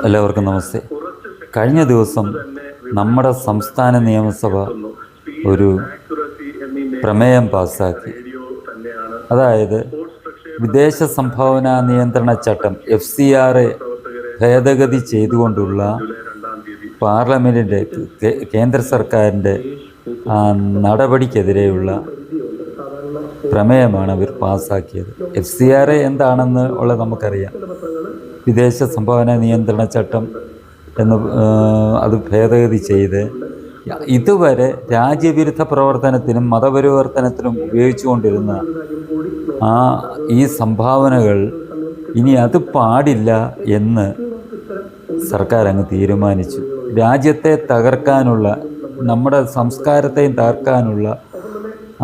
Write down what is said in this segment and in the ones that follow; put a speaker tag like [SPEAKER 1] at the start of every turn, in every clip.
[SPEAKER 1] എല്ലാവർക്കും നമസ്തേ. കഴിഞ്ഞ ദിവസം നമ്മുടെ സംസ്ഥാന നിയമസഭ ഒരു പ്രമേയം പാസ്സാക്കി. അതായത് വിദേശ സംഭാവന നിയന്ത്രണ ചട്ടം FCR ഭേദഗതി ചെയ്തുകൊണ്ടുള്ള പാർലമെൻറ്റിൻ്റെ കേന്ദ്ര സർക്കാരിൻ്റെ നടപടിക്കെതിരെയുള്ള പ്രമേയമാണ് അവർ പാസ്സാക്കിയത്. FCR എന്താണെന്ന് ഉള്ളത് നമുക്കറിയാം. വിദേശ സംഭാവന നിയന്ത്രണ ചട്ടം എന്ന് അത് ഭേദഗതി ചെയ്ത് ഇതുവരെ രാജ്യവിരുദ്ധ പ്രവർത്തനത്തിനും മതപരിവർത്തനത്തിനും ഉപയോഗിച്ചുകൊണ്ടിരുന്ന ഈ സംഭാവനകൾ ഇനി അത് പാടില്ല എന്ന് സർക്കാർ അങ്ങ് തീരുമാനിച്ചു. രാജ്യത്തെ തകർക്കാനുള്ള, നമ്മുടെ സംസ്കാരത്തെയും തകർക്കാനുള്ള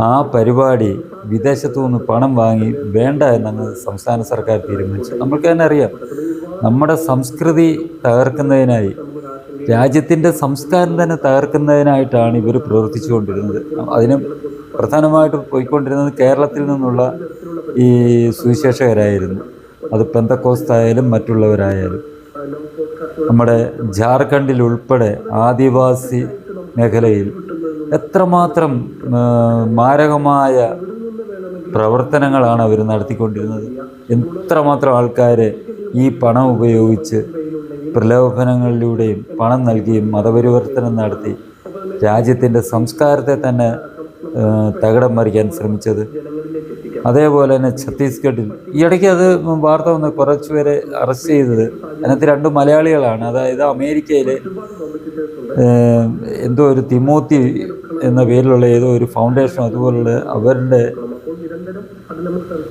[SPEAKER 1] ആ പരിപാടി വിദേശത്തു നിന്ന് പണം വാങ്ങി വേണ്ട എന്നങ്ങ് സംസ്ഥാന സർക്കാർ തീരുമാനിച്ചു. നമ്മൾക്ക് തന്നെ അറിയാം, നമ്മുടെ സംസ്കൃതി തകർക്കുന്നതിനായി, രാജ്യത്തിൻ്റെ സംസ്കാരം തന്നെ തകർക്കുന്നതിനായിട്ടാണ് ഇവർ പ്രവർത്തിച്ചു കൊണ്ടിരുന്നത്. അതിന് പ്രധാനമായിട്ട് പോയിക്കൊണ്ടിരുന്നത് കേരളത്തിൽ നിന്നുള്ള ഈ സുവിശേഷകരായിരുന്നു. അത് പെന്തക്കോസ്തായാലും മറ്റുള്ളവരായാലും. നമ്മുടെ ജാർഖണ്ഡിൽ ഉൾപ്പെടെ ആദിവാസി മേഖലയിൽ എത്രമാത്രം മാരകമായ പ്രവർത്തനങ്ങളാണ് അവർ നടത്തിക്കൊണ്ടിരുന്നത്. എത്രമാത്രം ആൾക്കാരെ ഈ പണം ഉപയോഗിച്ച് പ്രലോഭനങ്ങളിലൂടെയും പണം നൽകിയും മതപരിവർത്തനം നടത്തി രാജ്യത്തിൻ്റെ സംസ്കാരത്തെ തന്നെ തകിടം മറിക്കാൻ ശ്രമിച്ചത്. അതേപോലെ തന്നെ ഛത്തീസ്ഗഡിൽ ഈ ഇടയ്ക്ക് അത് വാർത്ത വന്ന് കുറച്ചുപേരെ അറസ്റ്റ് ചെയ്തത്. അതിനകത്ത് 2 മലയാളികളാണ്. അതായത് അമേരിക്കയിലെ എന്തോ ഒരു തിമോത്തി എന്ന പേരിലുള്ള ഏതോ ഒരു ഫൗണ്ടേഷൻ, അതുപോലുള്ള അവരുടെ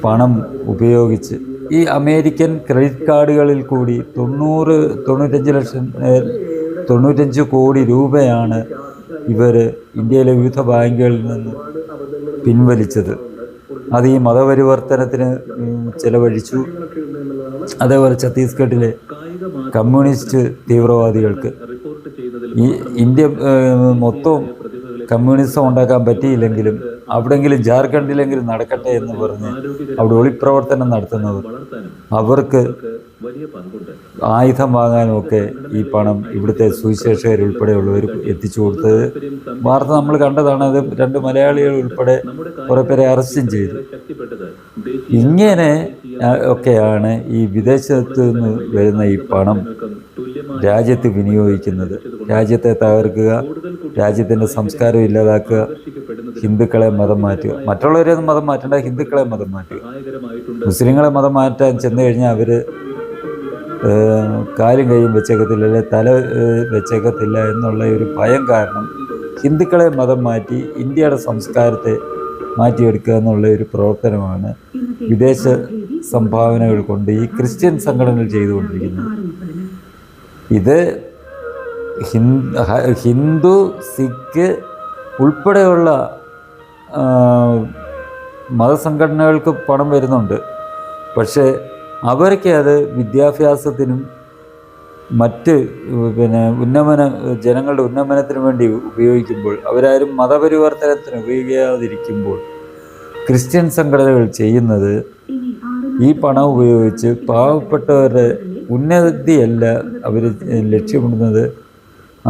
[SPEAKER 1] പണം ഉപയോഗിച്ച് ഈ അമേരിക്കൻ ക്രെഡിറ്റ് കാർഡുകളിൽ കൂടി 95 കോടി രൂപയാണ് ഇവർ ഇന്ത്യയിലെ വിവിധ ബാങ്കുകളിൽ നിന്ന് പിൻവലിച്ചത്. അത് ഈ മതപരിവർത്തനത്തിന് ചെലവഴിച്ചു. അതേപോലെ ഛത്തീസ്ഗഡിലെ കമ്മ്യൂണിസ്റ്റ് തീവ്രവാദികൾക്ക് ഈ ഇന്ത്യ മൊത്തം കമ്മ്യൂണിസം ഉണ്ടാക്കാൻ പറ്റിയില്ലെങ്കിലും അവിടെങ്കിലും ജാർഖണ്ഡിലെങ്കിലും നടക്കട്ടെ എന്ന് പറഞ്ഞ് അവിടെ ഒളിപ്രവർത്തനം നടത്തുന്നവർ, അവർക്ക് ആയുധം വാങ്ങാനുമൊക്കെ ഈ പണം ഇവിടുത്തെ സുവിശേഷകരുൾപ്പെടെയുള്ളവർ എത്തിച്ചു കൊടുത്തത് വാർത്ത നമ്മൾ കണ്ടതാണ്. അത് 2 മലയാളികൾ ഉൾപ്പെടെ കുറേ പേരെ അറസ്റ്റും ചെയ്തു. ഇങ്ങനെ ഒക്കെയാണ് ഈ വിദേശത്ത് നിന്ന് വരുന്ന ഈ പണം രാജ്യത്ത് വിനിയോഗിക്കുന്നത്. രാജ്യത്തെ തകർക്കുക, രാജ്യത്തിൻ്റെ സംസ്കാരം ഇല്ലാതാക്കുക, ഹിന്ദുക്കളെ മതം മാറ്റുക. മറ്റുള്ളവരെയൊന്നും മതം മാറ്റേണ്ട, ഹിന്ദുക്കളെ മതം മാറ്റുക. മുസ്ലിങ്ങളെ മതം മാറ്റാൻ ചെന്ന് കഴിഞ്ഞാൽ അവർ കാലും കൈയും വെച്ചേക്കത്തില്ല, അല്ലെ തല വെച്ചേക്കത്തില്ല എന്നുള്ള ഒരു ഭയം കാരണം ഹിന്ദുക്കളെ മതം മാറ്റി ഇന്ത്യയുടെ സംസ്കാരത്തെ മാറ്റിയെടുക്കുക എന്നുള്ള ഒരു പ്രവർത്തനമാണ് വിദേശ സംഭാവനകൾ കൊണ്ട് ഈ ക്രിസ്ത്യൻ സംഘടനകൾ ചെയ്തുകൊണ്ടിരിക്കുന്നത്. ഇത് ഹിന്ദു, സിഖ് ഉൾപ്പെടെയുള്ള മതസംഘടനകൾക്ക് പണം വരുന്നുണ്ട്. പക്ഷേ അവർക്ക് അത് വിദ്യാഭ്യാസത്തിനും മറ്റ് ജനങ്ങളുടെ ഉന്നമനത്തിനു വേണ്ടി ഉപയോഗിക്കുമ്പോൾ, അവരാരും മതപരിവർത്തനത്തിന് ഉപയോഗിക്കാതിരിക്കുമ്പോൾ ക്രിസ്ത്യൻ സംഘടനകൾ ചെയ്യുന്നത് ഈ പണം ഉപയോഗിച്ച് പാവപ്പെട്ടവരുടെ ഉന്നതിയല്ല അവർ ലക്ഷ്യമിടുന്നത്.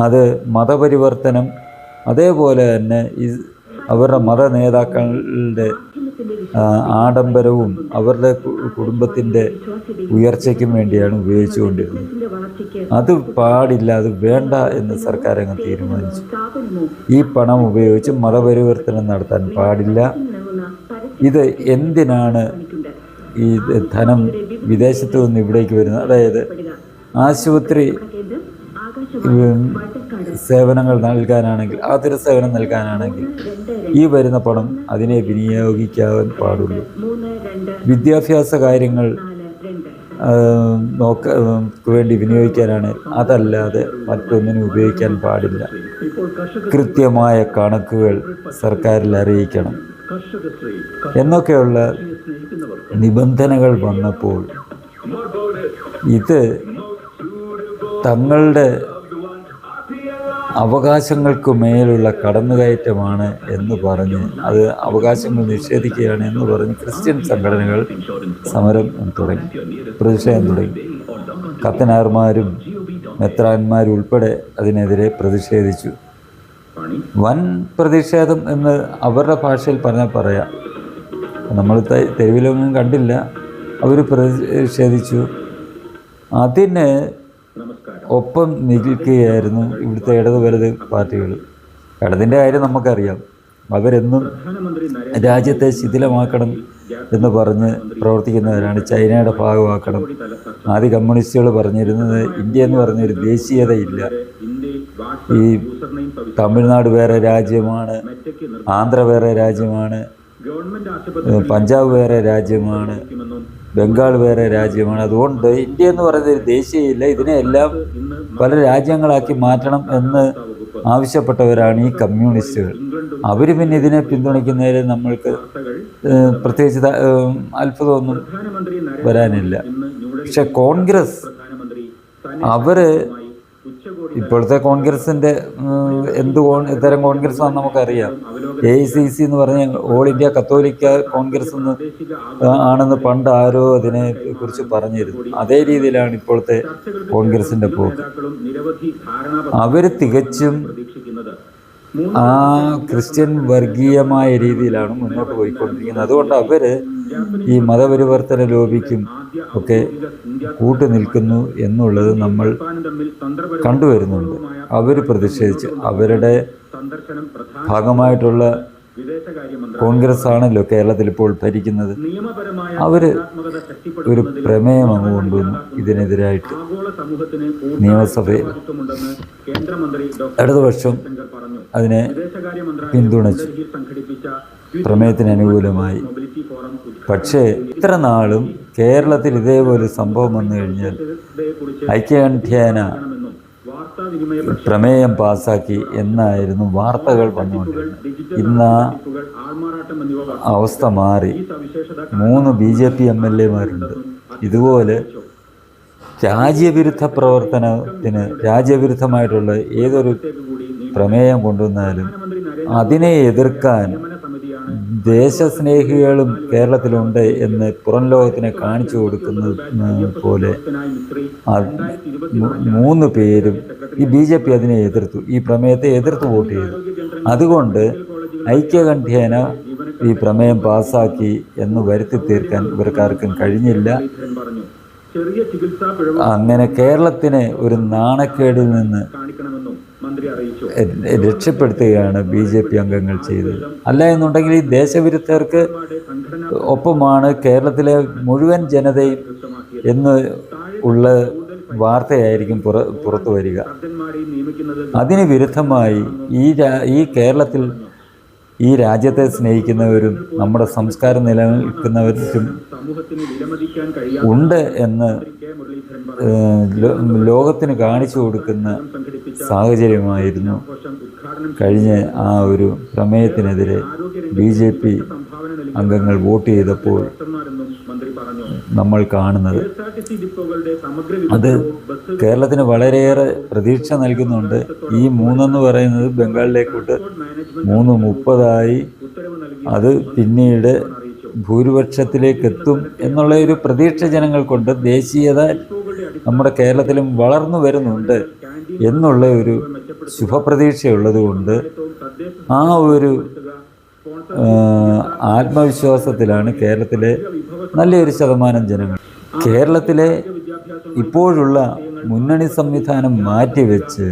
[SPEAKER 1] അത് മതപരിവർത്തനം, അതേപോലെ തന്നെ ഈ അവരുടെ മത നേതാക്കളുടെ ആഡംബരവും അവരുടെ കുടുംബത്തിൻ്റെ ഉയർച്ചയ്ക്കും വേണ്ടിയാണ് ഉപയോഗിച്ചുകൊണ്ടിരുന്നത്. അത് പാടില്ല, അത് വേണ്ട എന്ന് സർക്കാർ അങ്ങ് തീരുമാനിച്ചു. ഈ പണം ഉപയോഗിച്ച് മതപരിവർത്തനം നടത്താൻ പാടില്ല. ഇത് എന്തിനാണ് ഈ ധനം വിദേശത്ത് നിന്ന് ഇവിടേക്ക് വരുന്നത്? അതായത് ആശുപത്രി സേവനങ്ങൾ നൽകാനാണെങ്കിൽ, ആതുര സേവനം നൽകാനാണെങ്കിൽ ഈ വരുന്ന പണം അതിനെ വിനിയോഗിക്കാൻ പാടുള്ളൂ. വിദ്യാഭ്യാസ കാര്യങ്ങൾ വേണ്ടി വിനിയോഗിക്കാനാണ്, അതല്ലാതെ മറ്റൊന്നിനും ഉപയോഗിക്കാൻ പാടില്ല. കൃത്യമായ കണക്കുകൾ സർക്കാരിൽ അറിയിക്കണം എന്നൊക്കെയുള്ള നിബന്ധനകൾ വന്നപ്പോൾ ഇത് തങ്ങളുടെ അവകാശങ്ങൾക്ക് മേലുള്ള കടന്നുകയറ്റമാണ് എന്ന് പറഞ്ഞ്, അത് അവകാശങ്ങൾ നിഷേധിക്കുകയാണ് എന്ന് പറഞ്ഞ് ക്രിസ്ത്യൻ സംഘടനകൾ സമരം തുടങ്ങി, പ്രതിഷേധം തുടങ്ങി. കത്തനാർമാരും മെത്രാന്മാരുൾപ്പെടെ അതിനെതിരെ പ്രതിഷേധിച്ചു. വൻ പ്രതിഷേധം എന്ന് അവരുടെ ഭാഷയിൽ പറഞ്ഞാൽ പറയാം. നമ്മൾ തെരുവിലൊന്നും കണ്ടില്ല. അവർ പ്രതിഷേധിച്ചു. അതിന് ഒപ്പം നിൽക്കുകയായിരുന്നു ഇവിടുത്തെ ഇടത് വലത് പാർട്ടികൾ. ഇടതിൻ്റെ കാര്യം നമുക്കറിയാം. അവരെന്നും രാജ്യത്തെ ശിഥിലമാക്കണം എന്ന് പറഞ്ഞ് പ്രവർത്തിക്കുന്നവരാണ്. ചൈനയുടെ ഭാഗമാക്കണം. ആദ്യ കമ്മ്യൂണിസ്റ്റുകൾ പറഞ്ഞിരുന്നത് ഇന്ത്യ എന്ന് പറഞ്ഞൊരു ദേശീയതയില്ല, ഈ തമിഴ്നാട് വേറെ രാജ്യമാണ്, ആന്ധ്ര വേറെ രാജ്യമാണ്, പഞ്ചാബ് വേറെ രാജ്യമാണ്, ബംഗാൾ വേറെ രാജ്യമാണ്. അതുകൊണ്ട് ഇന്ത്യ എന്ന് പറയുന്നത് ഒരു ദേശീയമില്ല, ഇതിനെല്ലാം പല രാജ്യങ്ങളാക്കി മാറ്റണം എന്ന് ആവശ്യപ്പെട്ടവരാണ് ഈ കമ്മ്യൂണിസ്റ്റുകൾ. അവർ പിന്നെ ഇതിനെ പിന്തുണയ്ക്കുന്നതിൽ നമ്മൾക്ക് പ്രത്യേകിച്ച് അത്ഭുതമൊന്നും വരാനില്ല. പക്ഷെ കോൺഗ്രസ് അവർ ഇപ്പോഴത്തെ കോൺഗ്രസിൻ്റെ തരം കോൺഗ്രസ് ആണെന്ന് നമുക്കറിയാം. AICC എന്ന് പറഞ്ഞാൽ ഓൾ ഇന്ത്യ കത്തോലിക്ക കോൺഗ്രസ് ആണെന്ന് പണ്ട് ആരോ അതിനെ കുറിച്ച് പറഞ്ഞിരുന്നു. അതേ രീതിയിലാണ് ഇപ്പോഴത്തെ കോൺഗ്രസിൻ്റെ പോക്ക്. അവർ തികച്ചും ആ ക്രിസ്ത്യൻ വർഗീയമായ രീതിയിലാണ് മുന്നോട്ട് പോയിക്കൊണ്ടിരിക്കുന്നത്. അതുകൊണ്ട് അവർ ഈ മതപരിവർത്തന ലോബിക്കും ഒക്കെ കൂട്ടുനിൽക്കുന്നു എന്നുള്ളത് നമ്മൾ കണ്ടുവരുന്നുണ്ട്. അവർ പ്രതിഷേധിച്ച് അവരുടെ ഭാഗമായിട്ടുള്ള കോൺഗ്രസ് ആണല്ലോ കേരളത്തിൽ ഇപ്പോൾ ഭരിക്കുന്നത്. അവർ ഒരു പ്രമേയം അങ്ങ് കൊണ്ടുവന്നു ഇതിനെതിരായിട്ട് നിയമസഭയിൽ. ഇടതുപക്ഷം അതിനെ പിന്തുണച്ചു, പ്രമേയത്തിന് അനുകൂലമായി. പക്ഷേ ഇത്ര നാളും കേരളത്തിൽ ഇതേപോലെ സംഭവം വന്നു കഴിഞ്ഞാൽ ഐക്യകണ്ഠ്യേന പ്രമേയം പാസാക്കി എന്നായിരുന്നു വാർത്തകൾ വന്നുകൊണ്ടിരുന്നത്. ഇന്ന് അവസ്ഥ മാറി. 3 BJP MLA-മാരുണ്ട്. ഇതുപോലെ രാജ്യവിരുദ്ധ പ്രവർത്തനത്തിന് രാജ്യവിരുദ്ധമായിട്ടുള്ള ഏതൊരു പ്രമേയം കൊണ്ടുവന്നാലും അതിനെ എതിർക്കാൻ ദേശസ്നേഹികളും കേരളത്തിലുണ്ട് എന്ന് പുറം ലോകത്തിനെ കാണിച്ചു കൊടുക്കുന്നത് പോലെ 3 പേരും ഈ BJP അതിനെ എതിർത്തു, ഈ പ്രമേയത്തെ എതിർത്ത് വോട്ട് ചെയ്തു. അതുകൊണ്ട് ഐക്യകണ്ഠ്യേന ഈ പ്രമേയം പാസ്സാക്കി എന്ന് വരുത്തി തീർക്കാൻ ഇവർക്കാർക്കും കഴിഞ്ഞില്ല. അങ്ങനെ കേരളത്തിനെ ഒരു നാണക്കേടിൽ നിന്ന് രക്ഷപ്പെടുത്തുകയാണ് BJP അംഗങ്ങൾ ചെയ്തത്. അല്ല എന്നുണ്ടെങ്കിൽ ഈ ദേശവിരുദ്ധർക്ക് ഒപ്പമാണ് കേരളത്തിലെ മുഴുവൻ ജനതയും എന്ന് ഉള്ള വാർത്തയായിരിക്കും പുറത്തു വരിക. അതിന് വിരുദ്ധമായി ഈ കേരളത്തിൽ ഈ രാജ്യത്തെ സ്നേഹിക്കുന്നവരും നമ്മുടെ സംസ്കാരം നിലനിൽക്കുന്നവരും ഉണ്ട് എന്ന് ലോകത്തിന് കാണിച്ചു കൊടുക്കുന്ന സാഹചര്യമായിരുന്നു കഴിഞ്ഞ ആ ഒരു പ്രമേയത്തിനെതിരെ BJP അംഗങ്ങൾ വോട്ട് ചെയ്തപ്പോൾ നമ്മൾ കാണുന്നത്. അത് കേരളത്തിന് വളരെയേറെ പ്രതീക്ഷ നൽകുന്നുണ്ട്. ഈ 3 പറയുന്നത് ബംഗാളിലേക്കോട്ട് 3:30 അത് പിന്നീട് ഭൂരിപക്ഷത്തിലേക്ക് എത്തും എന്നുള്ള ഒരു പ്രതീക്ഷ ജനങ്ങൾക്കുണ്ട്. ദേശീയത നമ്മുടെ കേരളത്തിലും വളർന്നു വരുന്നുണ്ട് എന്നുള്ള ഒരു ശുഭപ്രതീക്ഷയുള്ളതുകൊണ്ട് ആ ഒരു ആത്മവിശ്വാസത്തിലാണ് കേരളത്തിലെ നല്ലൊരു ശതമാനം ജനങ്ങൾ. കേരളത്തിലെ ഇപ്പോഴുള്ള മുന്നണി സംവിധാനം മാറ്റിവെച്ച്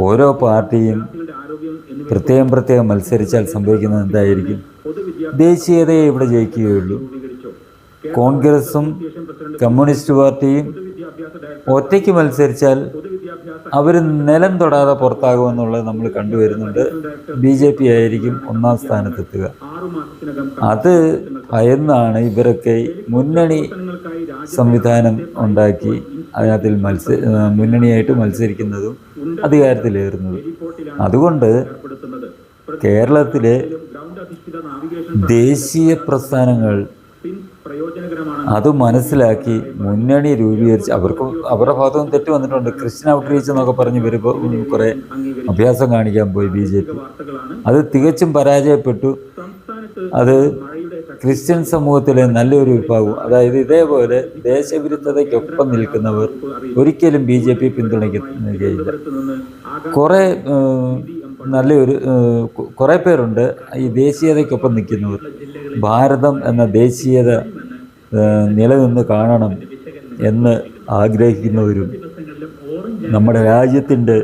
[SPEAKER 1] ഓരോ പാർട്ടിയും പ്രത്യേകം മത്സരിച്ചാൽ സംഭവിക്കുന്നത് എന്തായിരിക്കും? ദേശീയതയെ ഇവിടെ ജയിക്കുകയുള്ളൂ. കോൺഗ്രസും കമ്മ്യൂണിസ്റ്റ് പാർട്ടിയും ഒറ്റയ്ക്ക് മത്സരിച്ചാൽ അവർ നിലം തൊടാതെ പുറത്താകുമെന്നുള്ളത് നമ്മൾ കണ്ടുവരുന്നുണ്ട്. BJP ആയിരിക്കും 1ാം സ്ഥാനത്തെത്തുക. അത് ഭയന്നാണ് ഇവരൊക്കെ മുന്നണി സംവിധാനം ഉണ്ടാക്കി അതിനകത്തിൽ മുന്നണിയായിട്ട് മത്സരിക്കുന്നതും അധികാരത്തിലേറുന്നതും. അതുകൊണ്ട് കേരളത്തിലെ ദേശീയ പ്രസ്ഥാനങ്ങൾ അത് മനസ്സിലാക്കി മുന്നണി രൂപീകരിച്ച് അവരുടെ ഭാഗത്തുനിന്ന് തെറ്റ് വന്നിട്ടുണ്ട്. ക്രിസ്ത്യൻ ഔട്ട്റീച്ച് എന്നൊക്കെ പറഞ്ഞ് ഇവർ കുറേ അഭ്യാസം കാണിക്കാൻ പോയി BJP. അത് തികച്ചും പരാജയപ്പെട്ടു. അത് ക്രിസ്ത്യൻ സമൂഹത്തിലെ നല്ലൊരു വിഭാഗം, അതായത് ഇതേപോലെ ദേശവിരുദ്ധതയ്ക്കൊപ്പം നിൽക്കുന്നവർ ഒരിക്കലും BJP പിന്തുണയ്ക്കുകയില്ല. കുറേ കുറേ പേരുണ്ട് ഈ ദേശീയതയ്ക്കൊപ്പം നിൽക്കുന്നവർ. ഭാരതം എന്ന ദേശീയത നിലനിന്ന് കാണണം എന്ന് ആഗ്രഹിക്കുന്നവരും നമ്മുടെ രാജ്യത്തിൻ്റെ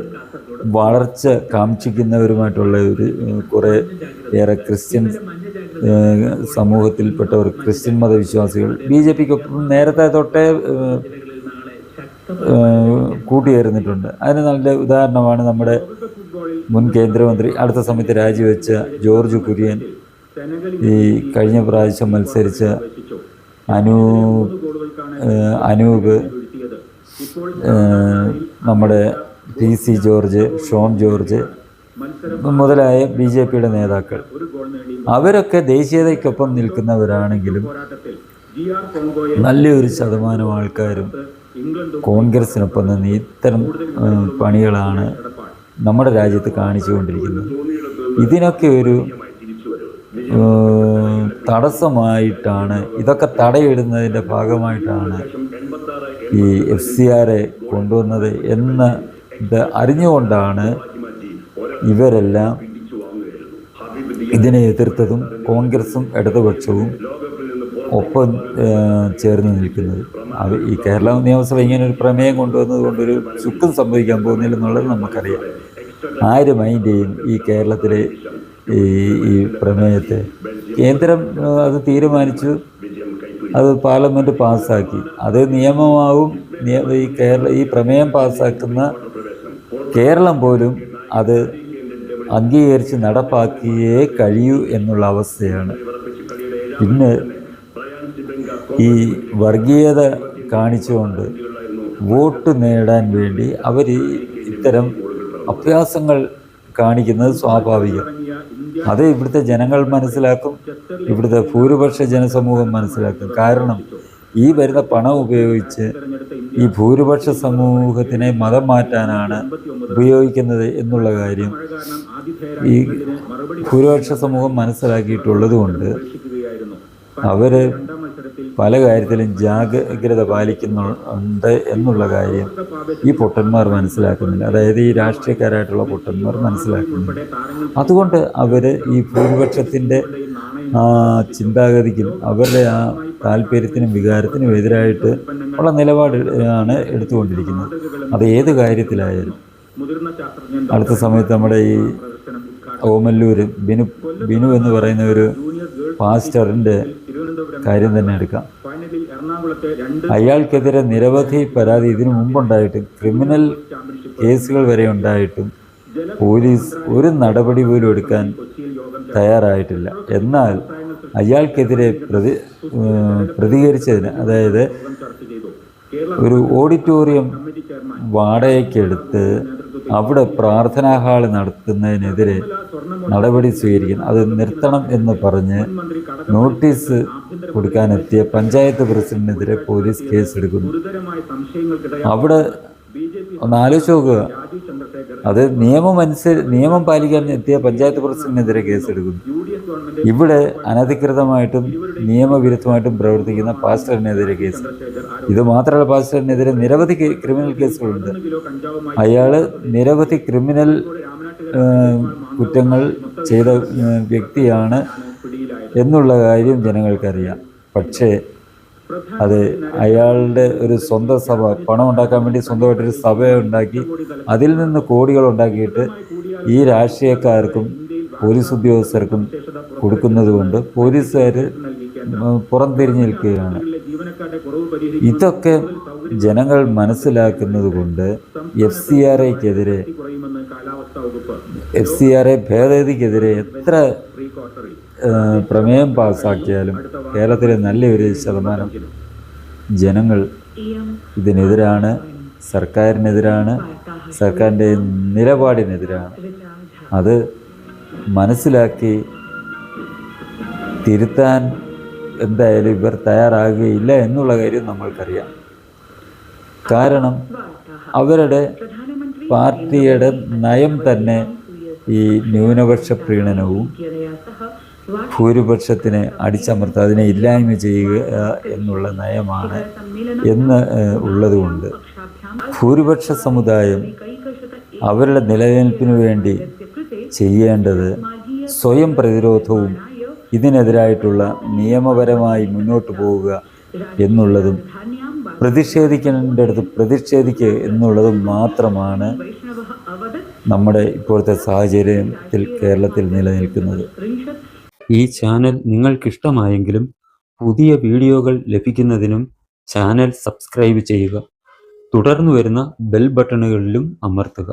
[SPEAKER 1] വളർച്ച കാക്ഷിക്കുന്നവരുമായിട്ടുള്ള കുറേ ഏറെ ക്രിസ്ത്യൻ സമൂഹത്തിൽപ്പെട്ടവർ, ക്രിസ്ത്യൻ മതവിശ്വാസികൾ BJPക്കൊപ്പം നേരത്തെ തൊട്ടേ കൂട്ടിയേറുന്നിട്ടുണ്ട്. അതിന് നല്ല ഉദാഹരണമാണ് നമ്മുടെ മുൻ കേന്ദ്രമന്ത്രി, അടുത്ത സമയത്ത് രാജിവെച്ച ജോർജ് കുര്യൻ, ഈ കഴിഞ്ഞ പ്രാവശ്യം മത്സരിച്ച അനൂപ്, നമ്മുടെ PC ജോർജ്, ഷോൺ ജോർജ് മുതലായ BJPയുടെ നേതാക്കൾ. അവരൊക്കെ ദേശീയതയ്ക്കൊപ്പം നിൽക്കുന്നവരാണെങ്കിലും നല്ലൊരു ശതമാനം ആൾക്കാരും കോൺഗ്രസിനൊപ്പം നിന്ന് ഇത്തരം പണികളാണ് നമ്മുടെ രാജ്യത്ത് കാണിച്ചുകൊണ്ടിരിക്കുന്നത്. ഇതിനൊക്കെ ഒരു തടസ്സമായിട്ടാണ്, ഇതൊക്കെ തടയിടുന്നതിൻ്റെ ഭാഗമായിട്ടാണ് ഈ FCR കൊണ്ടുവന്നത് എന്ന് അറിഞ്ഞുകൊണ്ടാണ് ഇവരെല്ലാം ഇതിനെ എതിർത്തതും കോൺഗ്രസും ഇടതുപക്ഷവും ഒപ്പം ചേർന്ന് നിൽക്കുന്നത്. ഈ കേരള നിയമസഭ ഇങ്ങനെ ഒരു പ്രമേയം കൊണ്ടുവന്നത് കൊണ്ടൊരു ചുക്കും സംഭവിക്കാൻ പോകുന്നില്ലെന്നുള്ളത് നമുക്കറിയാം. ആര് മൈൻഡ് ചെയ്യും ഈ കേരളത്തിലെ ഈ പ്രമേയത്തെ? കേന്ദ്രം അത് തീരുമാനിച്ചു, അത് പാർലമെൻറ്റ് പാസ്സാക്കി, അത് നിയമമാവും. ഈ പ്രമേയം പാസ്സാക്കുന്ന കേരളം പോലും അത് അംഗീകരിച്ച് നടപ്പാക്കിയേ കഴിയൂ എന്നുള്ള അവസ്ഥയാണ്. പിന്നെ ഈ വർഗീയത കാണിച്ചുകൊണ്ട് വോട്ട് നേടാൻ വേണ്ടി അവർ ഇത്തരം അഭ്യാസങ്ങൾ കാണിക്കുന്നത് സ്വാഭാവികം. അത് ഇവിടുത്തെ ജനങ്ങൾ മനസ്സിലാക്കും, ഇവിടുത്തെ ഭൂരിപക്ഷ ജനസമൂഹം മനസ്സിലാക്കും. കാരണം ഈ വരുന്ന പണം ഉപയോഗിച്ച് ഈ ഭൂരിപക്ഷ സമൂഹത്തിനെ മതം മാറ്റാനാണ് ഉപയോഗിക്കുന്നത് എന്നുള്ള കാര്യം ഈ ഭൂരിപക്ഷ സമൂഹം മനസ്സിലാക്കിയിട്ടുള്ളത് കൊണ്ട് അവർ പല കാര്യത്തിലും ജാഗ്രത പാലിക്കുന്നുണ്ട് എന്നുള്ള കാര്യം ഈ പൊട്ടന്മാർ മനസ്സിലാക്കുന്നില്ല. അതായത് ഈ രാഷ്ട്രീയക്കാരായിട്ടുള്ള പൊട്ടന്മാർ മനസ്സിലാക്കുന്നില്ല. അതുകൊണ്ട് അവർ ഈ ഭൂരിപക്ഷത്തിൻ്റെ ചിന്താഗതിക്കും അവരുടെ ആ താല്പര്യത്തിനും വികാരത്തിനും എതിരായിട്ട് ഉള്ള നിലപാട് ആണ് എടുത്തുകൊണ്ടിരിക്കുന്നത്. അത് ഏത് കാര്യത്തിലായാലും. അടുത്ത സമയത്ത് നമ്മുടെ ഈ ഓമല്ലൂർ ബിനു എന്ന് പറയുന്ന ഒരു പാസ്റ്ററിൻ്റെ കാര്യം തന്നെ എടുക്കാം. അയാൾക്കെതിരെ നിരവധി പരാതി ഇതിനു മുമ്പുണ്ടായിട്ടും ക്രിമിനൽ കേസുകൾ വരെ ഉണ്ടായിട്ടും പോലീസ് ഒരു നടപടി പോലും എടുക്കാൻ തയ്യാറായിട്ടില്ല. എന്നാൽ അയാൾക്കെതിരെ പ്രതികരിച്ചതിന്, അതായത് ഒരു ഓഡിറ്റോറിയം വാടകയ്ക്കെടുത്ത് അവിടെ പ്രാർത്ഥനാ ഹാൾ നടത്തുന്നതിനെതിരെ നടപടി സ്വീകരിക്കണം, അത് നിർത്തണം എന്ന് പറഞ്ഞ് നോട്ടീസ് കൊടുക്കാനെത്തിയ പഞ്ചായത്ത് പ്രസിഡന്റിനെതിരെ പോലീസ് കേസെടുക്കുന്നു. അവിടെ ഒന്ന് ആലോചിച്ച് നോക്കുക, അത് നിയമം പാലിക്കാൻ എത്തിയ പഞ്ചായത്ത് പ്രസിഡന്റിനെതിരെ കേസെടുക്കുന്നു. ഇവിടെ അനധികൃതമായിട്ടും നിയമവിരുദ്ധമായിട്ടും പ്രവർത്തിക്കുന്ന പാസ്റ്ററിനെതിരെ കേസ്. ഇത് മാത്രമല്ല, പാസ്റ്ററിനെതിരെ നിരവധി ക്രിമിനൽ കേസുകളുണ്ട്. അയാൾ നിരവധി ക്രിമിനൽ കുറ്റങ്ങൾ ചെയ്ത വ്യക്തിയാണ് എന്നുള്ള കാര്യം ജനങ്ങൾക്കറിയാം. പക്ഷേ അത് അയാളുടെ ഒരു സ്വന്തം സഭ, പണം ഉണ്ടാക്കാൻ വേണ്ടി സ്വന്തമായിട്ടൊരു സഭ ഉണ്ടാക്കി അതിൽ നിന്ന് കോടികൾ ഉണ്ടാക്കിയിട്ട് ഈ രാഷ്ട്രീയക്കാർക്കും പോലീസ് ഉദ്യോഗസ്ഥർക്കും കൊടുക്കുന്നത് കൊണ്ട് പോലീസുകാർ പുറംതിരിഞ്ഞ് നിൽക്കുകയാണ്. ഇതൊക്കെ ജനങ്ങൾ മനസ്സിലാക്കുന്നത് കൊണ്ട് FCRA ഭേദഗതിക്കെതിരെ എത്ര പ്രമേയം പാസ്സാക്കിയാലും കേരളത്തിലെ നല്ലൊരു ശതമാനം ജനങ്ങൾ ഇതിനെതിരാണ്, സർക്കാരിനെതിരാണ്, സർക്കാരിൻ്റെ നിലപാടിനെതിരാണ്. അത് മനസ്സിലാക്കി തിരുത്താൻ എന്തായാലും ഇവർ തയ്യാറാകുകയില്ല എന്നുള്ള കാര്യം നമ്മൾക്കറിയാം. കാരണം അവരുടെ പാർട്ടിയുടെ നയം തന്നെ ഈ ന്യൂനപക്ഷ പ്രീണനവും ഭൂരിപക്ഷത്തിനെ അടിച്ചമർത്തുക, അതിനെ ഇല്ലായ്മ ചെയ്യുക എന്നുള്ള നയമാണ് എന്ന് ഉള്ളതുകൊണ്ട് ഭൂരിപക്ഷ സമുദായം അവരുടെ നിലനിൽപ്പിനു വേണ്ടി ചെയ്യേണ്ടത് സ്വയം പ്രതിരോധവും ഇതിനെതിരായിട്ടുള്ള നിയമപരമായി മുന്നോട്ട് പോവുക എന്നുള്ളതും പ്രതിഷേധിക്കേണ്ടടുത്ത് പ്രതിഷേധിക്കുക എന്നുള്ളതും മാത്രമാണ് നമ്മുടെ ഇപ്പോഴത്തെ സാഹചര്യത്തിൽ കേരളത്തിൽ നിലനിൽക്കുന്നത്. ഈ ചാനൽ നിങ്ങൾക്കിഷ്ടമായെങ്കിലും പുതിയ വീഡിയോകൾ ലഭിക്കുന്നതിനും ചാനൽ സബ്സ്ക്രൈബ് ചെയ്യുക. തുടർന്നു വരുന്ന ബെൽ ബട്ടണുകളിലും അമർത്തുക.